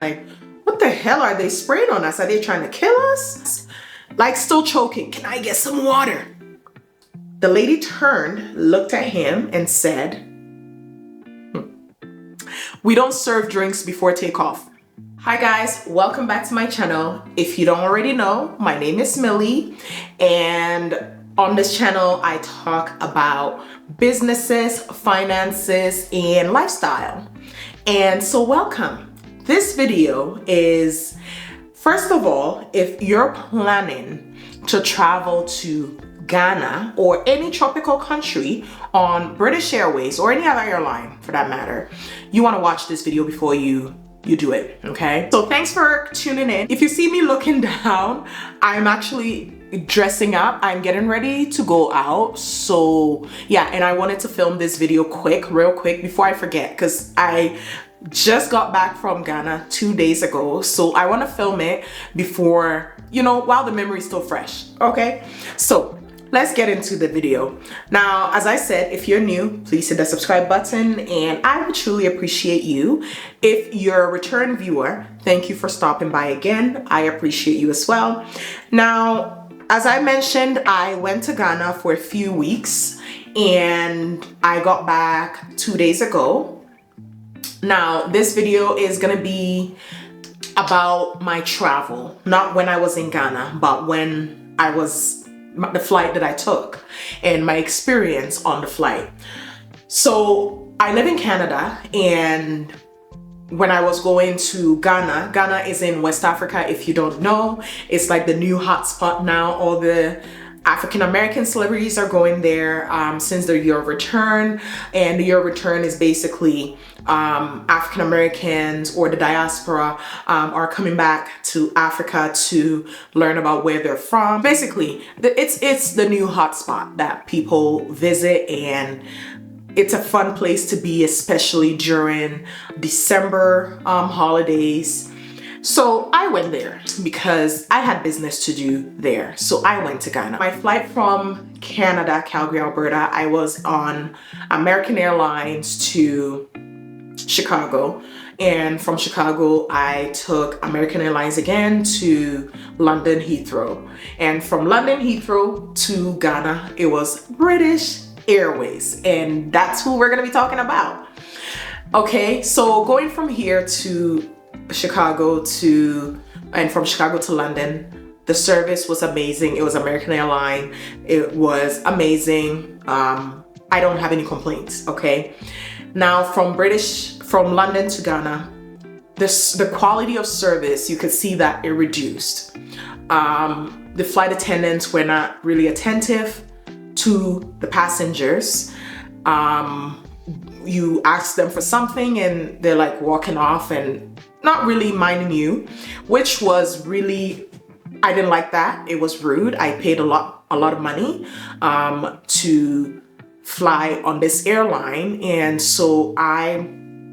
Like, what the hell are they spraying on us? Are they trying to kill us? Like, still choking. Can I get some water? The lady turned, looked at him and said, "We don't serve drinks before takeoff." Hi guys, welcome back to my channel. If you don't already know, my name is Millie, and on this channel I talk about businesses, finances, and lifestyle. And so welcome. This video is, first of all, if you're planning to travel to Ghana or any tropical country on British Airways or any other airline for that matter, you want to watch this video before you do it, okay? So thanks for tuning in. If you see me looking down, I'm actually dressing up. I'm getting ready to go out. So yeah, and I wanted to film this video real quick before I forget, because I just got back from Ghana 2 days ago. So I want to film it before, while the memory is still fresh, okay? So let's get into the video. Now, as I said, if you're new, please hit the subscribe button, and I would truly appreciate you. If you're a return viewer, thank you for stopping by again. I appreciate you as well. Now, as I mentioned, I went to Ghana for a few weeks and I got back 2 days ago. Now, this video is gonna be about my travel, not when I was in Ghana, but when I was the flight that I took and my experience on the flight. So I live in Canada, and when I was going to Ghana is in West Africa. If you don't know, it's like the new hotspot now. All the African-American celebrities are going there since their year of return, and the year of return is basically African-Americans or the diaspora are coming back to Africa to learn about where they're from. Basically, it's the new hotspot that people visit, and it's a fun place to be, especially during December holidays. So I went there because I had business to do there. So I went to Ghana. My flight from Canada, Calgary, Alberta, I was on American Airlines to Chicago. And from Chicago, I took American Airlines again to London Heathrow. And from London Heathrow to Ghana, it was British Airways. And that's who we're gonna be talking about. Okay, so going from here to Chicago and from Chicago to London, the service was amazing. It was American Airlines. It was amazing. I don't have any complaints, okay? Now from London to Ghana, the quality of service, you could see that it reduced. The flight attendants were not really attentive to the passengers. You ask them for something and they're like walking off and not really minding you, which was really, I didn't like that. It was rude. I paid a lot of money to fly on this airline, and so I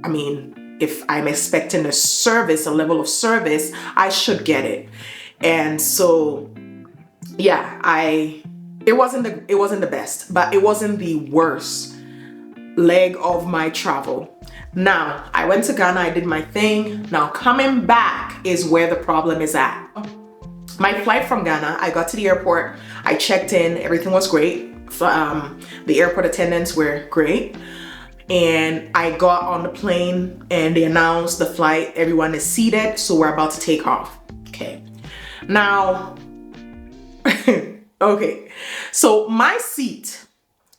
mean, if I'm expecting a level of service, I should get it. And so yeah, it wasn't the best, but it wasn't the worst leg of my travel. Now, I went to Ghana, I did my thing. Now coming back is where the problem is at. My flight from Ghana, I got to the airport, I checked in, everything was great. The airport attendants were great. And I got on the plane and they announced the flight, everyone is seated, so we're about to take off. Okay. Now, okay, so my seat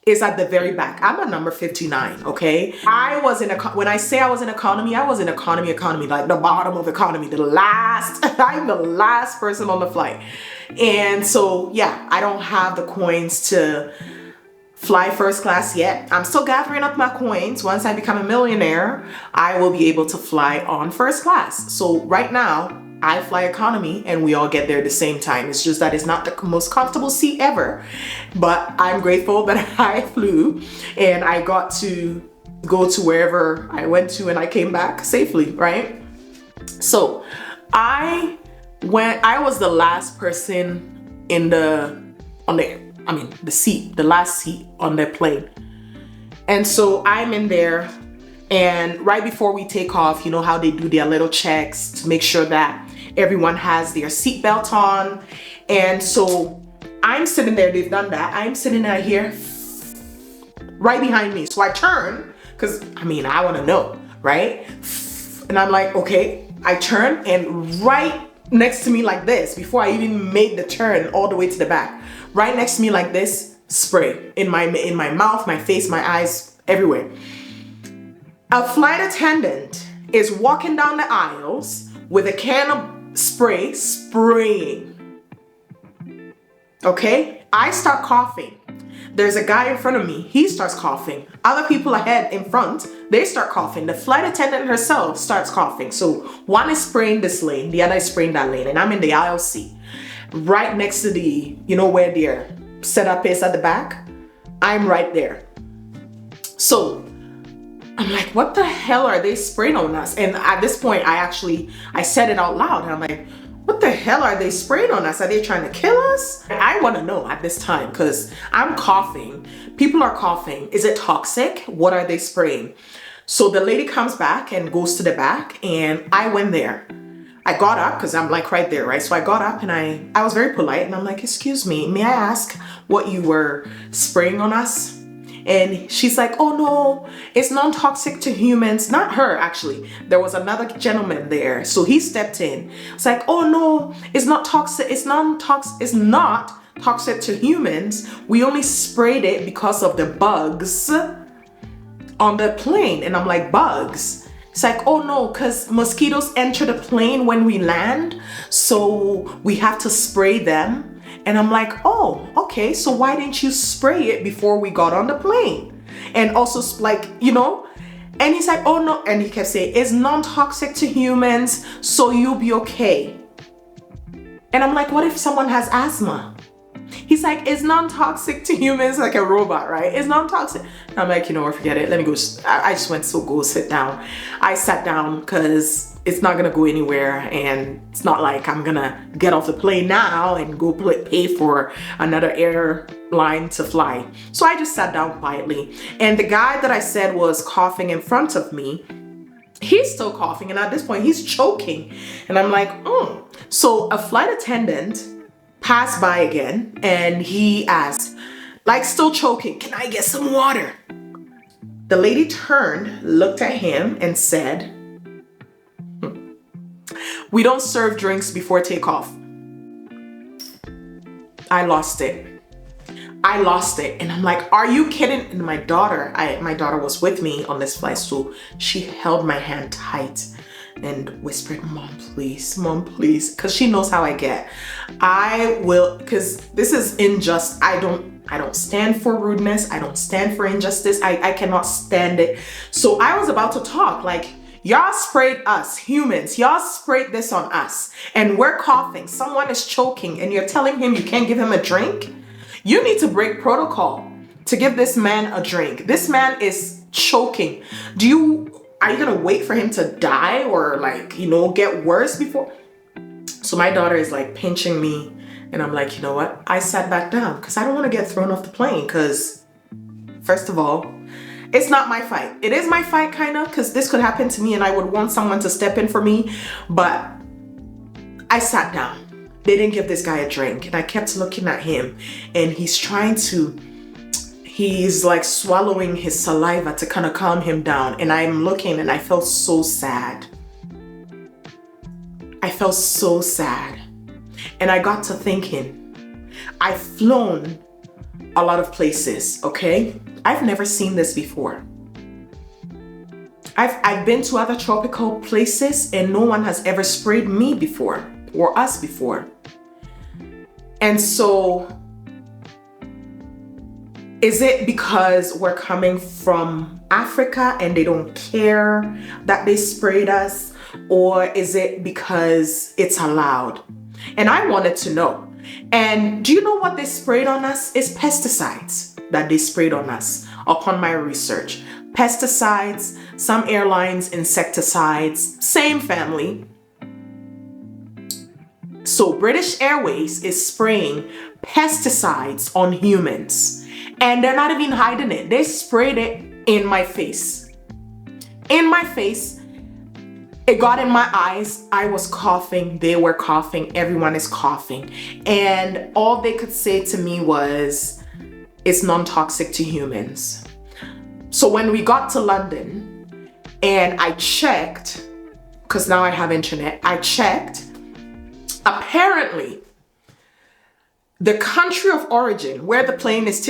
is at the very back. I'm at number 59, okay? When I say I was in economy, I was in economy, like the bottom of economy, I'm the last person on the flight. And so, yeah, I don't have the coins to fly first class yet. I'm still gathering up my coins. Once I become a millionaire, I will be able to fly on first class. So right now, I fly economy and we all get there at the same time. It's just that it's not the most comfortable seat ever, but I'm grateful that I flew and I got to go to wherever I went to and I came back safely, right? So I was the last person the last seat on the plane. And so I'm in there And right before we take off, you know how they do their little checks to make sure that everyone has their seatbelt on. And so I'm sitting there, they've done that. I'm sitting there here, right behind me. So I turn, because I mean, I want to know, right? And I'm like, okay, I turn, and right next to me like this, before I even made the turn all the way to the back, right next to me like this, spray in my mouth, my face, my eyes, everywhere. A flight attendant is walking down the aisles with a can of spray, spraying. Okay, I start coughing. There's a guy in front of me, he starts coughing. Other people ahead in front, they start coughing. The flight attendant herself starts coughing. So one is spraying this lane, the other is spraying that lane, and I'm in the aisle seat, right next to the, you know where their setup is at the back? I'm right there. So I'm like, what the hell are they spraying on us? And at this point, I said it out loud, and I'm like, what the hell are they spraying on us? Are they trying to kill us? I want to know at this time, because I'm coughing. People are coughing. Is it toxic? What are they spraying? So the lady comes back and goes to the back, and I went there. I got up, because I'm like right there, right? So I got up, and I was very polite, and I'm like, excuse me, may I ask what you were spraying on us? And she's like, oh no, it's non-toxic to humans. Not her, actually. There was another gentleman there. So he stepped in. It's like, oh no, it's not toxic. It's not toxic to humans. We only sprayed it because of the bugs on the plane. And I'm like, bugs? It's like, oh no, because mosquitoes enter the plane when we land. So we have to spray them. And I'm like, oh, okay, so why didn't you spray it before we got on the plane? And also, like, you know, and he's like, oh no, and he kept saying, it's non-toxic to humans, so you'll be okay. And I'm like, what if someone has asthma? He's like, it's non-toxic to humans, like a robot, right? It's non-toxic. And I'm like, you know what, forget it. Let me go. I just went, so go sit down. I sat down because it's not gonna go anywhere, and it's not like I'm gonna get off the plane now and go pay for another airline to fly. So I just sat down quietly. And the guy that I said was coughing in front of me, he's still coughing, and at this point he's choking. And I'm like, oh. So a flight attendant passed by again, and he asked, like still choking, can I get some water? The lady turned, looked at him, and said, we don't serve drinks before takeoff. I lost it. And I'm like, are you kidding? And my daughter was with me on this flight, so she held my hand tight and whispered, mom, please, because she knows how I get. I will, because this is unjust. I don't stand for rudeness. I don't stand for injustice. I cannot stand it. So I was about to talk like, y'all sprayed us, humans. Y'all sprayed this on us, and we're coughing. Someone is choking, and you're telling him you can't give him a drink? You need to break protocol to give this man a drink. This man is choking. Are you gonna wait for him to die or, like, you know, get worse before? So my daughter is like pinching me, and I'm like, you know what? I sat back down because I don't want to get thrown off the plane, because first of all, it's not my fight. It is my fight, kind of, because this could happen to me and I would want someone to step in for me. But I sat down. They didn't give this guy a drink, and I kept looking at him, and he's like swallowing his saliva to kind of calm him down. And I'm looking, and I felt so sad. And I got to thinking, I've flown a lot of places, okay? I've never seen this before. I've been to other tropical places, and no one has ever sprayed me before, or us before. And so, is it because we're coming from Africa and they don't care that they sprayed us? Or is it because it's allowed? And I wanted to know. And do you know what they sprayed on us? It's pesticides that they sprayed on us upon my research. Pesticides, some airlines, insecticides, same family. So British Airways is spraying pesticides on humans, and they're not even hiding it. They sprayed it in my face. in my face. It got in my eyes. I was coughing. They were coughing. Everyone is coughing. And all they could say to me was, it's non-toxic to humans. So when we got to London and I checked, because now I have internet, I checked, apparently the country of origin where the plane is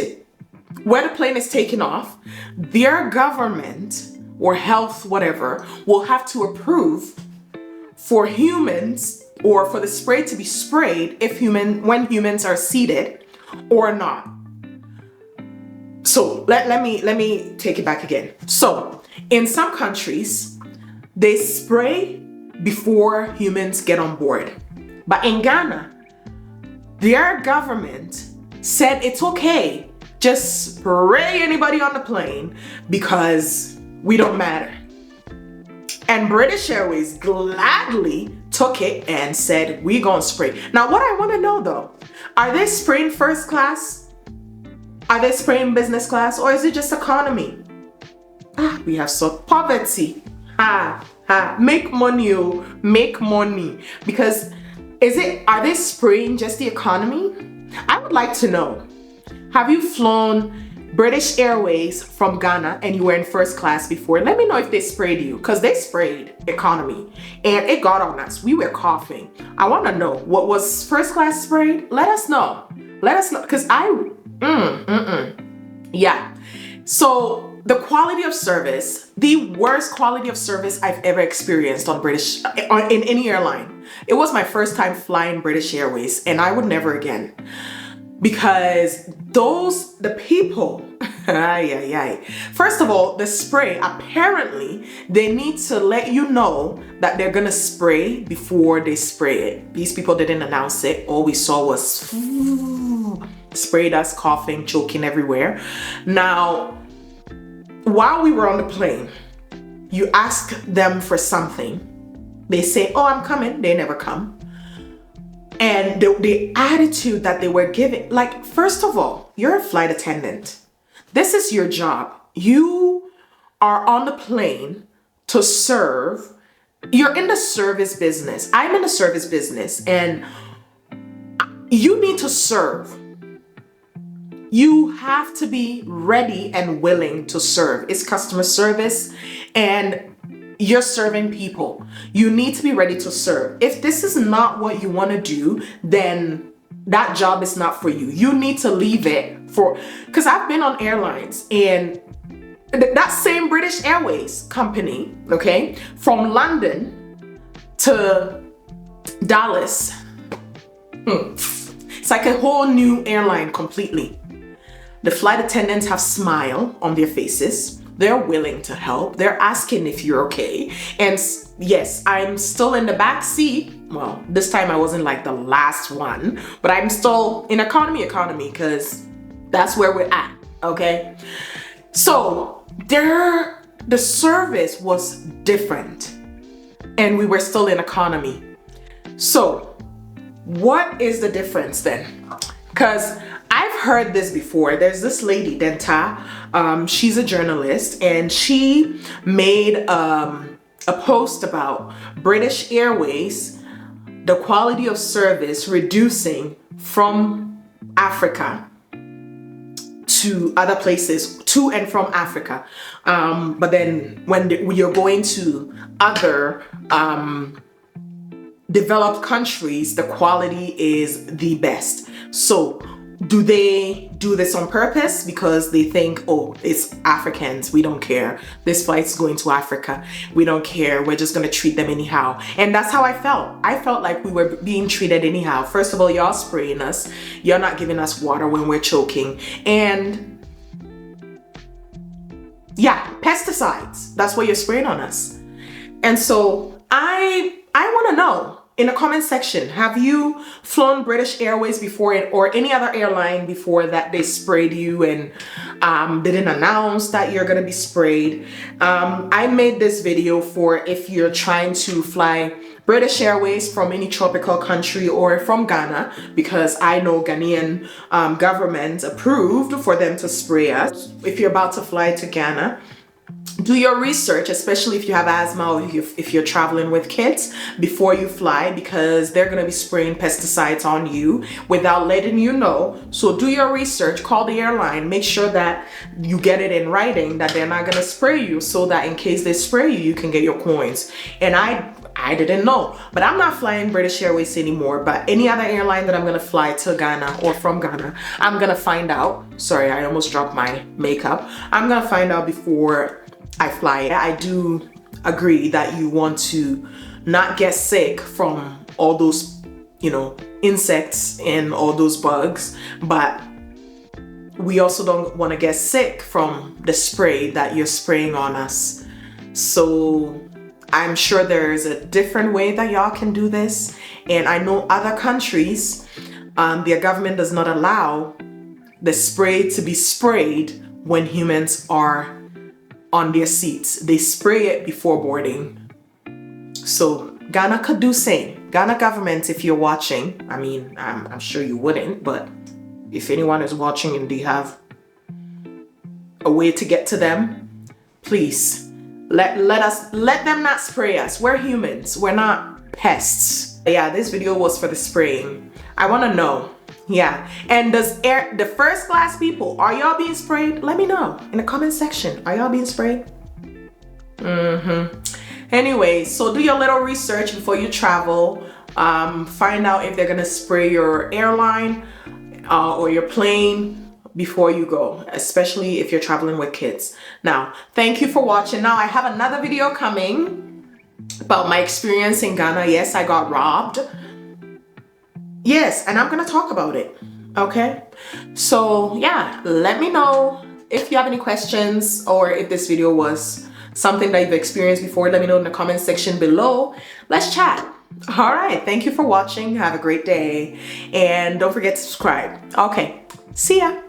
taking off, their government or health, whatever, will have to approve for humans or for the spray to be sprayed when humans are seated or not. So let me take it back again. So in some countries, they spray before humans get on board. But in Ghana, their government said it's okay. Just spray anybody on the plane because we don't matter. And British Airways gladly took it and said, we gonna spray. Now, what I wanna know though, are they spraying first class? Are they spraying business class? Or is it just economy? We have so poverty. Make money, oh, make money. Because are they spraying just the economy? I would like to know. Have you flown British Airways from Ghana and you were in first class before? Let me know if they sprayed you, because they sprayed economy and it got on us. We were coughing. I want to know, what was first class sprayed? Let us know. Let us know, because yeah. So the quality of service, the worst quality of service I've ever experienced on in any airline. It was my first time flying British Airways and I would never again. Because the people, first of all, the spray, apparently they need to let you know that they're gonna spray before they spray it. These people didn't announce it. All we saw was sprayed us, coughing, choking everywhere. Now, while we were on the plane, you ask them for something. They say, oh, I'm coming. They never come. And the attitude that they were giving, like, first of all, you're a flight attendant. This is your job. You are on the plane to serve. You're in the service business. I'm in the service business and you need to serve. You have to be ready and willing to serve. It's customer service and you're serving people. You need to be ready to serve. If this is not what you want to do, then that job is not for you. You need to leave it because I've been on airlines and that same British Airways company, okay, from London to Dallas, it's like a whole new airline completely. The flight attendants have smile on their faces. They're willing to help. They're asking if you're okay. And yes, I'm still in the back seat. Well, this time I wasn't like the last one, but I'm still in economy because that's where we're at, okay? So the service was different and we were still in economy. So what is the difference then? Because I've heard this before. There's this lady, Denta. She's a journalist and she made a post about British Airways, the quality of service reducing from Africa to other places, to and from Africa. But then when you're going to other developed countries, the quality is the best. So do they do this on purpose because they think, oh, it's Africans, we don't care. This flight's going to Africa, we don't care. We're just gonna treat them anyhow. And that's how I felt. I felt like we were being treated anyhow. First of all, y'all spraying us. You're not giving us water when we're choking. And yeah, pesticides. That's what you're spraying on us. And so I want to know, in the comment section, have you flown British Airways before or any other airline before that they sprayed you and didn't announce that you're gonna be sprayed? I made this video for if you're trying to fly British Airways from any tropical country or from Ghana, because I know Ghanaian government approved for them to spray us. If you're about to fly to Ghana, do your research, especially if you have asthma or if you're traveling with kids, before you fly, because they're going to be spraying pesticides on you without letting you know. So do your research, call the airline, make sure that you get it in writing that they're not going to spray you, so that in case they spray you, you can get your coins. And I didn't know, but I'm not flying British Airways anymore, but any other airline that I'm gonna fly to Ghana or from Ghana, I'm gonna find out. Sorry, I almost dropped my makeup. I'm gonna find out before I fly. I do agree that you want to not get sick from all those, you know, insects and all those bugs, but we also don't want to get sick from the spray that you're spraying on us. So I'm sure there's a different way that y'all can do this. And I know other countries, their government does not allow the spray to be sprayed when humans are on their seats. They spray it before boarding. So Ghana could do same. Ghana government, if you're watching, I mean, I'm sure you wouldn't, but if anyone is watching and they have a way to get to them, please let them not spray us. We're humans, we're not pests. Yeah, this video was for the spraying. I want to know, yeah. And the first class people, are y'all being sprayed? Let me know in the comment section. Are y'all being sprayed? Anyway, so do your little research before you travel. Find out if they're gonna spray your airline or your plane before you go, especially if you're traveling with kids. Now, thank you for watching. Now I have another video coming about my experience in Ghana. Yes, I got robbed. Yes, and I'm gonna talk about it, okay? So yeah, let me know if you have any questions or if this video was something that you've experienced before. Let me know in the comment section below. Let's chat. All right, thank you for watching. Have a great day. And don't forget to subscribe. Okay, see ya.